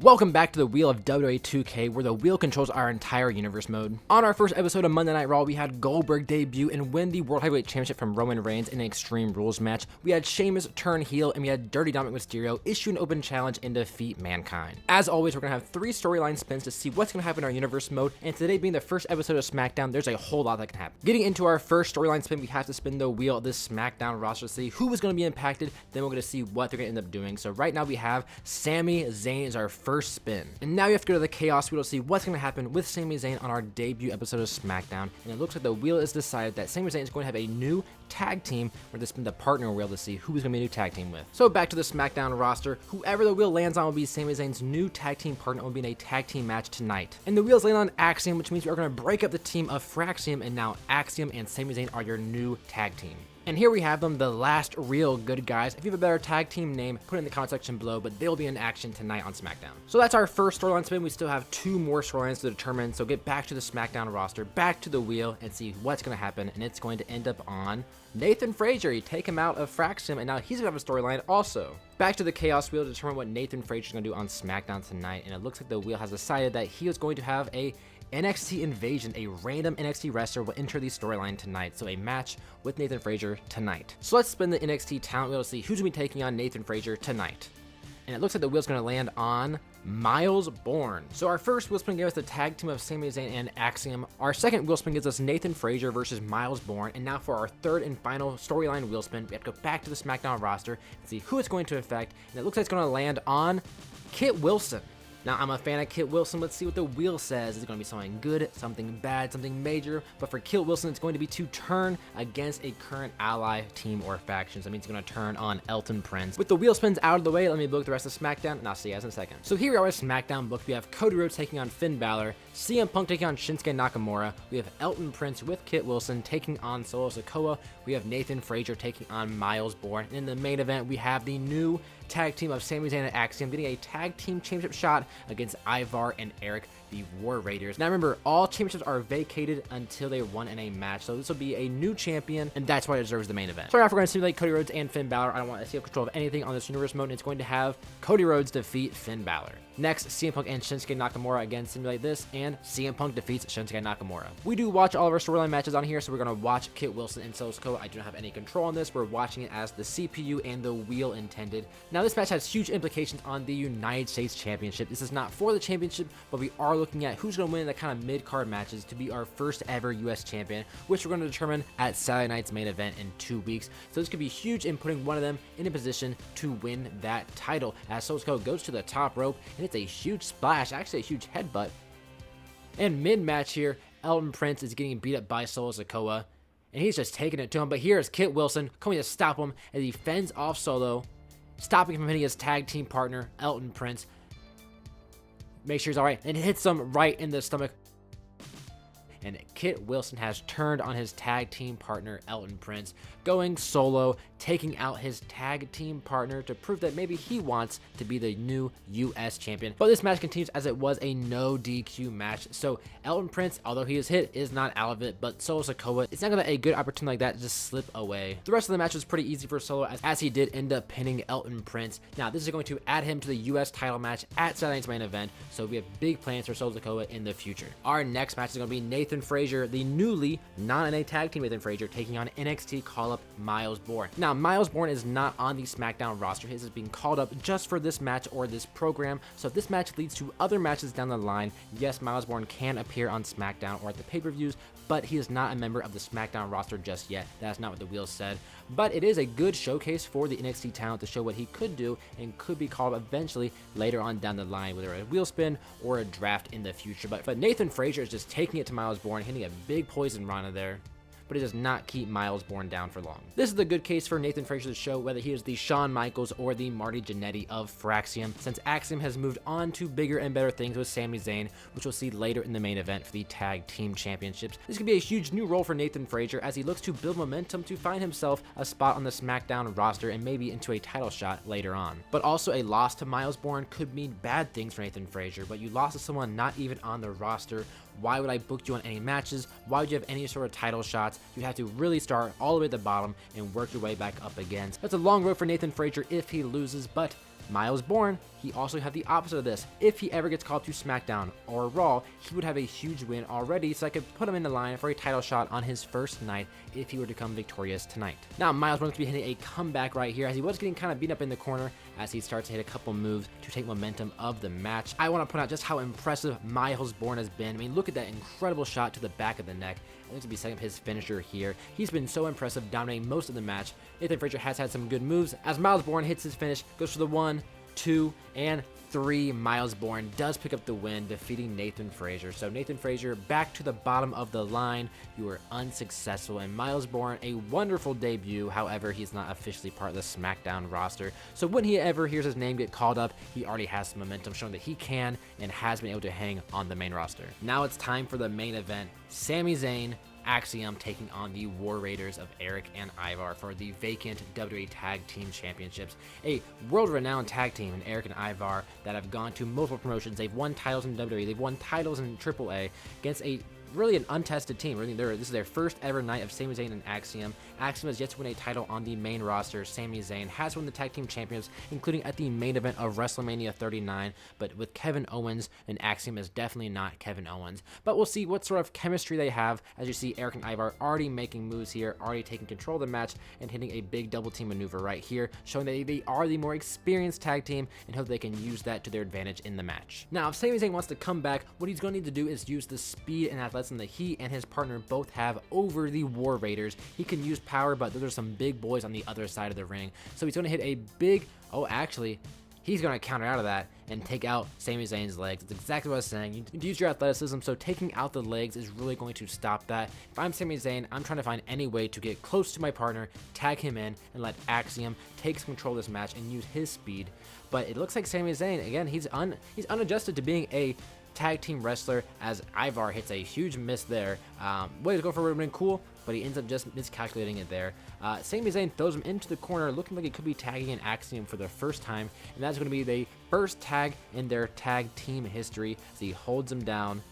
Welcome back to the Wheel of WWE 2K, where the wheel controls our entire universe mode. On our first episode of Monday Night Raw, we had Goldberg debut and win the World Heavyweight Championship from Roman Reigns in an Extreme Rules match. We had Sheamus turn heel, and we had Dirty Dominic Mysterio issue an open challenge and defeat Mankind. As always, we're going to have 3 storyline spins to see what's going to happen in our universe mode, and today being the first episode of SmackDown, there's a whole lot that can happen. Getting into our first storyline spin, we have to spin the wheel of this SmackDown roster to see who is going to be impacted, then we're going to see what they're going to end up doing. So right now we have Sami Zayn as our first spin. And now you have to go to the Chaos Wheel to see what's going to happen with Sami Zayn on our debut episode of SmackDown. And it looks like the wheel is decided that Sami Zayn is going to have a new tag team. We're going to spin the partner wheel to see who is going to be a new tag team with. So back to the SmackDown roster. Whoever the wheel lands on will be Sami Zayn's new tag team partner. Will be in a tag team match tonight. And the wheels land on Axiom, which means we are going to break up the team of Fraxium. And now Axiom and Sami Zayn are your new tag team. And here we have them, the last real good guys. If you have a better tag team name, put it in the comment section below, but they'll be in action tonight on SmackDown. So that's our first storyline spin. We still have 2 more storylines to determine. So get back to the SmackDown roster, back to the wheel, and see what's going to happen. And it's going to end up on Nathan Frazer. You take him out of Fraxium, and now he's going to have a storyline also. Back to the Chaos Wheel to determine what Nathan Frazer is going to do on SmackDown tonight. And it looks like the wheel has decided that he is going to have a NXT Invasion. A random NXT wrestler will enter the storyline tonight, so a match with Nathan Frazer tonight. So let's spin the NXT talent wheel to see who's going to be taking on Nathan Frazer tonight. And it looks like the wheel's going to land on Miles Borne. So our first wheel spin gave us the tag team of Sami Zayn and Axiom. Our second wheel spin gives us Nathan Frazer versus Miles Borne. And now for our third and final storyline wheel spin, we have to go back to the SmackDown roster and see who it's going to affect. And it looks like it's going to land on Kit Wilson. Now, I'm a fan of Kit Wilson. Let's see what the wheel says. Is it going to be something good, something bad, something major? But for Kit Wilson, it's going to be to turn against a current ally, team, or faction. So that means he's going to turn on Elton Prince. With the wheel spins out of the way, let me book the rest of SmackDown, and I'll see you guys in a second. So here we are with SmackDown booked. We have Cody Rhodes taking on Finn Balor, CM Punk taking on Shinsuke Nakamura. We have Elton Prince with Kit Wilson taking on Solo Sikoa. We have Nathan Frazer taking on Miles Borne. And in the main event, we have the new tag team of Sami Zayn and Axiom getting a tag team championship shot against Ivar and Eric, the War Raiders. Now remember, all championships are vacated until they won in a match, so this will be a new champion, and that's why it deserves the main event. Starting off, we're going to simulate Cody Rhodes and Finn Balor. I don't want to steal control of anything on this universe mode, and it's going to have Cody Rhodes defeat Finn Balor. Next, CM Punk and Shinsuke Nakamura again simulate this, and CM Punk defeats Shinsuke Nakamura. We do watch all of our storyline matches on here, so we're going to watch Kit Wilson and Solo Sikoa. I do not have any control on this. We're watching it as the CPU and the wheel intended. Now, this match has huge implications on the United States Championship. This is not for the championship, but we are looking at who's going to win the kind of mid-card matches to be our first ever US champion, which we're going to determine at Saturday night's main event in 2 weeks. So this could be huge in putting one of them in a position to win that title, as Solo Sikoa goes to the top rope, and it's a huge splash, actually a huge headbutt. And mid-match here, Elton Prince is getting beat up by Solo Sikoa, and he's just taking it to him. But here is Kit Wilson coming to stop him as he fends off Solo, stopping him from hitting his tag team partner, Elton Prince. Make sure he's all right, and hits him right in the stomach. And Kit Wilson has turned on his tag team partner, Elton Prince, going solo, taking out his tag team partner to prove that maybe he wants to be the new US champion. But this match continues as it was a no DQ match. So Elton Prince, although he is hit, is not out of it, but Solo Sikoa, it's not going to be a good opportunity like that to just slip away. The rest of the match was pretty easy for Solo as he did end up pinning Elton Prince. Now this is going to add him to the US title match at Saturday night's main event, so we have big plans for Solo Sikoa in the future. Our next match is going to be Nathan Frazer, the newly non-NA tag team Nathan Frazer, taking on NXT call-up Miles Borne. Now, Miles Borne is not on the SmackDown roster. His is being called up just for this match or this program. So if this match leads to other matches down the line, yes, Miles Borne can appear on SmackDown or at the pay-per-views, but he is not a member of the SmackDown roster just yet. That's not what the wheel said. But it is a good showcase for the NXT talent to show what he could do and could be called up eventually later on down the line, whether a wheel spin or a draft in the future. But Nathan Frazer is just taking it to Miles Borne, hitting a big poison rana there, but it does not keep Miles Borne down for long. This is the good case for Nathan Frazer to show whether he is the Shawn Michaels or the Marty Jannetty of Fraxium, since Axiom has moved on to bigger and better things with Sami Zayn, which we'll see later in the main event for the Tag Team Championships. This could be a huge new role for Nathan Frazer as he looks to build momentum to find himself a spot on the SmackDown roster and maybe into a title shot later on. But also a loss to Miles Borne could mean bad things for Nathan Frazer, but you lost to someone not even on the roster. Why would I book you on any matches? Why would you have any sort of title shots? You'd have to really start all the way at the bottom and work your way back up again. That's a long road for Nathan Frazer if he loses, but Miles Borne, he also had the opposite of this. If he ever gets called to SmackDown or Raw, he would have a huge win already, so I could put him in the line for a title shot on his first night if he were to come victorious tonight. Now, Miles Borne to be hitting a comeback right here, as he was getting kind of beat up in the corner as he starts to hit a couple moves to take momentum of the match. I want to point out just how impressive Miles Borne has been. I mean, look at that incredible shot to the back of the neck. I think to be setting up his finisher here. He's been so impressive, dominating most of the match. Nathan Frazer has had some good moves. As Miles Borne hits his finish, goes for the 1, 2, and 3. Miles Borne does pick up the win, defeating Nathan Frazer. So Nathan Frazer back to the bottom of the line. You were unsuccessful, and Miles Borne, a wonderful debut. However, he's not officially part of the SmackDown roster. So when he ever hears his name get called up, he already has some momentum, showing that he can and has been able to hang on the main roster. Now it's time for the main event. Sami Zayn, Axiom taking on the War Raiders of Eric and Ivar for the vacant WWE Tag Team Championships. A world-renowned tag team in Eric and Ivar that have gone to multiple promotions. They've won titles in WWE. They've won titles in AAA against a really an untested team. Really, this is their first ever night of Sami Zayn and Axiom. Axiom has yet to win a title on the main roster. Sami Zayn has won the tag team champions, including at the main event of WrestleMania 39, but with Kevin Owens, and Axiom is definitely not Kevin Owens. But we'll see what sort of chemistry they have. As you see, Eric and Ivar already making moves here, already taking control of the match, and hitting a big double team maneuver right here, showing that they are the more experienced tag team, and hope they can use that to their advantage in the match. Now, if Sami Zayn wants to come back, what he's going to need to do is use the speed and athleticism that he and his partner both have over the War Raiders. He can use power, but those are some big boys on the other side of the ring. So he's going to hit a big, he's going to counter out of that and take out Sami Zayn's legs. That's exactly what I was saying. You use your athleticism, so taking out the legs is really going to stop that. If I'm Sami Zayn, I'm trying to find any way to get close to my partner, tag him in, and let Axiom take control of this match and use his speed. But it looks like Sami Zayn, again, he's unadjusted to being a tag team wrestler, as Ivar hits a huge miss there. Way to go for it, would have been cool, but he ends up just miscalculating it there. Sami Zayn throws him into the corner, looking like he could be tagging in Axiom for the first time, and that's going to be the first tag in their tag team history. So he holds him down,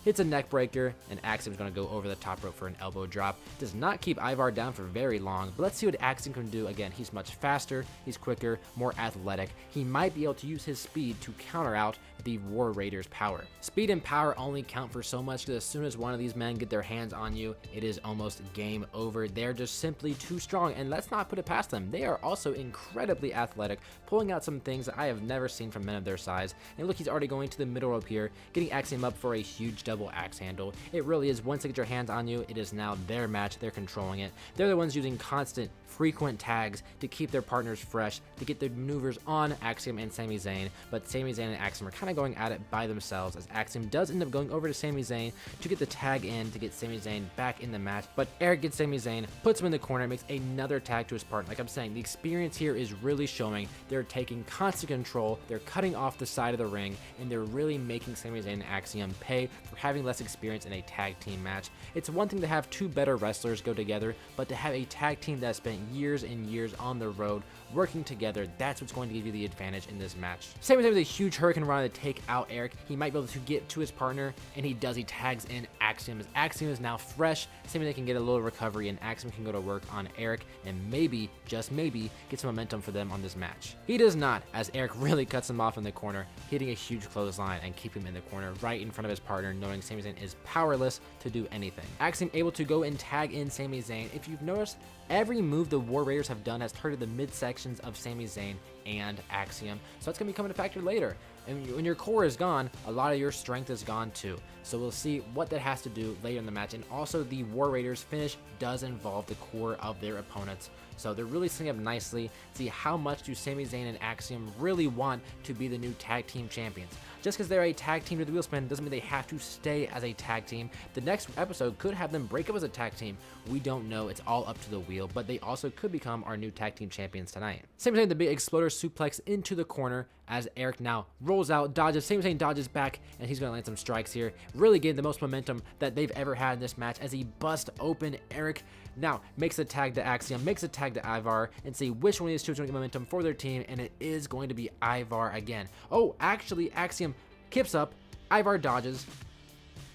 hits a neck breaker, and Axiom's going to go over the top rope for an elbow drop. Does not keep Ivar down for very long, but let's see what Axiom can do. Again, he's much faster, he's quicker, more athletic. He might be able to use his speed to counter out the War Raiders' power. Speed and power only count for so much, because as soon as one of these men get their hands on you, it is almost game over. They're just simply too strong, and let's not put it past them. They are also incredibly athletic, pulling out some things that I have never seen from men of their size. And look, he's already going to the middle rope here, getting Axiom up for a huge double axe handle. It really is, once they get your hands on you, it is now their match. They're controlling it. They're the ones using constant, frequent tags to keep their partners fresh, to get their maneuvers on Axiom and Sami Zayn. But Sami Zayn and Axiom are kind of going at it by themselves, as Axiom does end up going over to Sami Zayn to get the tag in, to get Sami Zayn back in the match. But Eric gets Sami Zayn, puts him in the corner, makes another tag to his partner. Like I'm saying, the experience here is really showing. They're taking constant control, they're cutting off the side of the ring, and they're really making Sami Zayn and Axiom pay for having less experience in a tag team match. It's one thing to have two better wrestlers go together, but to have a tag team that spent years and years on the road working together, that's what's going to give you the advantage in this match. Sami Zayn with a huge hurricane run to take out Eric. He might be able to get to his partner, and he does. He tags in Axiom, as Axiom is now fresh. Sami Zayn can get a little recovery, and Axiom can go to work on Eric and maybe, just maybe, get some momentum for them on this match. He does not, as Eric really cuts him off in the corner, hitting a huge clothesline and keep him in the corner right in front of his partner, knowing Sami Zayn is powerless to do anything. Axiom able to go and tag in Sami Zayn. If you've noticed, every move the War Raiders have done has targeted the midsections of Sami Zayn and Axiom, so that's going to become a factor later. And when your core is gone, a lot of your strength is gone too. So we'll see what that has to do later in the match. And also, the War Raiders finish does involve the core of their opponents. So they're really setting up nicely. See, how much do Sami Zayn and Axiom really want to be the new tag team champions? Just because they're a tag team to the wheel spin doesn't mean they have to stay as a tag team. The next episode could have them break up as a tag team. We don't know. It's all up to the wheel. But they also could become our new tag team champions tonight. Sami Zayn, the big exploder suplex into the corner, as Eric now rolls out, dodges. Sami Zayn dodges back, and he's going to land some strikes here. Really getting the most momentum that they've ever had in this match, as he busts open Eric. Now makes a tag to Axiom, makes a tag to Ivar, and see which one of these two is going to get momentum for their team, and it is going to be Ivar again. Oh, actually, Axiom kips up, Ivar dodges,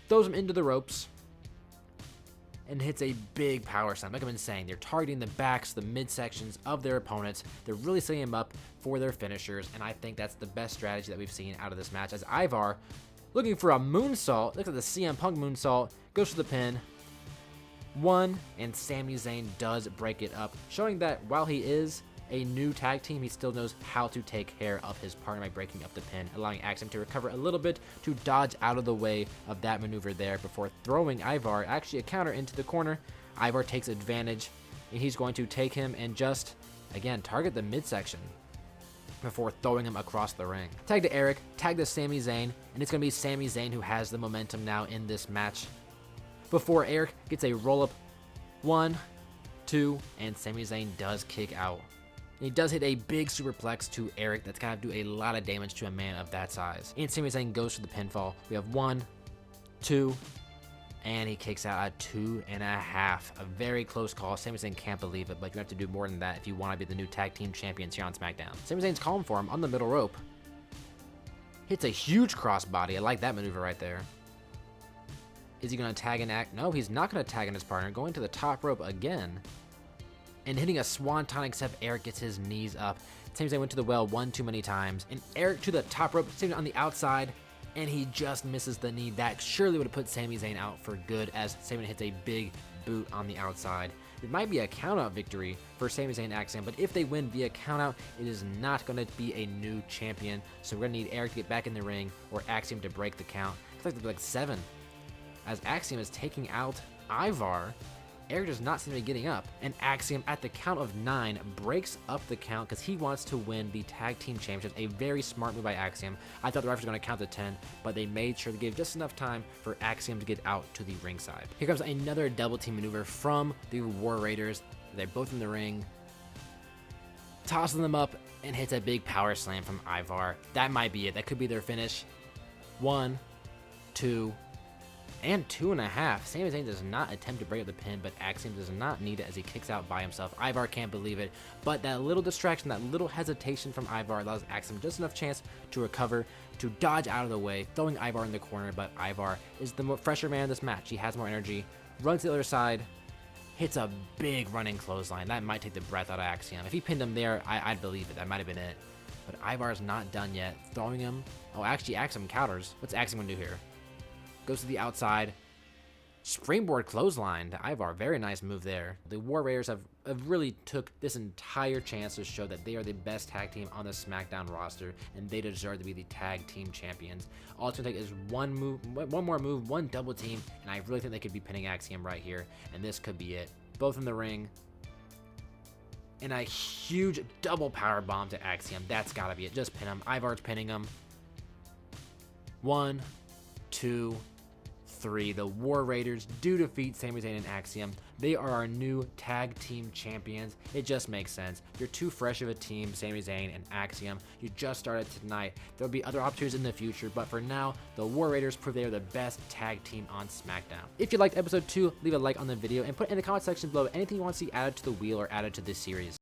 throws him into the ropes, and hits a big power slam. Like I've been saying, they're targeting the backs, the midsections of their opponents. They're really setting them up for their finishers, and I think that's the best strategy that we've seen out of this match, as Ivar, looking for a moonsault, looks like the CM Punk moonsault, goes for the pin. 1, and Sami Zayn does break it up, showing that while he is a new tag team, he still knows how to take care of his partner by breaking up the pin, allowing Axiom to recover a little bit to dodge out of the way of that maneuver there before throwing Ivar, actually a counter, into the corner. Ivar takes advantage, and he's going to take him and just, again, target the midsection before throwing him across the ring. Tag to Eric, tag to Sami Zayn, and it's going to be Sami Zayn who has the momentum now in this match, before Eric gets a roll-up. 1, 2, and Sami Zayn does kick out. And he does hit a big superplex to Eric that's going to do a lot of damage to a man of that size. And Sami Zayn goes for the pinfall. We have 1, 2, and he kicks out at 2.5. A very close call. Sami Zayn can't believe it, but you have to do more than that if you want to be the new tag team champions here on SmackDown. Sami Zayn's calling for him on the middle rope. Hits a huge crossbody. I like that maneuver right there. Is he going to tag and act? No, he's not going to tag in his partner. Going to the top rope again, and hitting a swanton, except Eric gets his knees up. Sami Zayn went to the well one too many times, and Eric to the top rope, Sami Zayn on the outside, and he just misses the knee. That surely would have put Sami Zayn out for good, as Sami Zayn hits a big boot on the outside. It might be a countout victory for Sami Zayn and Axiom, but if they win via countout, it is not going to be a new champion. So we're going to need Eric to get back in the ring, or Axiom to break the count. It's like there'll be like 7. As Axiom is taking out Ivar, Eric does not seem to be getting up, and Axiom at the count of 9 breaks up the count because he wants to win the tag team championship. A very smart move by Axiom. I thought the ref was going to count to 10, but they made sure to give just enough time for Axiom to get out to the ringside. Here comes another double team maneuver from the War Raiders. They're both in the ring, tossing them up, and hits a big power slam from Ivar. That might be it. That could be their finish. 1, 2, and 2.5. Sami Zayn does not attempt to break up the pin, but Axiom does not need it as he kicks out by himself. Ivar can't believe it, but that little distraction, that little hesitation from Ivar allows Axiom just enough chance to recover, to dodge out of the way, throwing Ivar in the corner, but Ivar is the fresher man in this match. He has more energy, runs to the other side, hits a big running clothesline. That might take the breath out of Axiom. If he pinned him there, I'd believe it. That might have been it. But Ivar's not done yet. Throwing him. Oh, actually, Axiom counters. What's Axiom going to do here? Goes to the outside. Springboard clothesline to Ivar. Very nice move there. The War Raiders have really took this entire chance to show that they are the best tag team on the SmackDown roster, and they deserve to be the tag team champions. All it's going to take is one more move, one double team, and I really think they could be pinning Axiom right here, and this could be it. Both in the ring. And a huge double power bomb to Axiom. That's got to be it. Just pin him. Ivar's pinning him. 1, 2, 3. The War Raiders do defeat Sami Zayn and Axiom. They are our new tag team champions. It just makes sense. You're too fresh of a team, Sami Zayn and Axiom. You just started tonight. There'll be other opportunities in the future, but for now, the War Raiders prove they are the best tag team on SmackDown. If you liked episode 2, leave a like on the video and put in the comment section below anything you want to see added to the wheel or added to this series.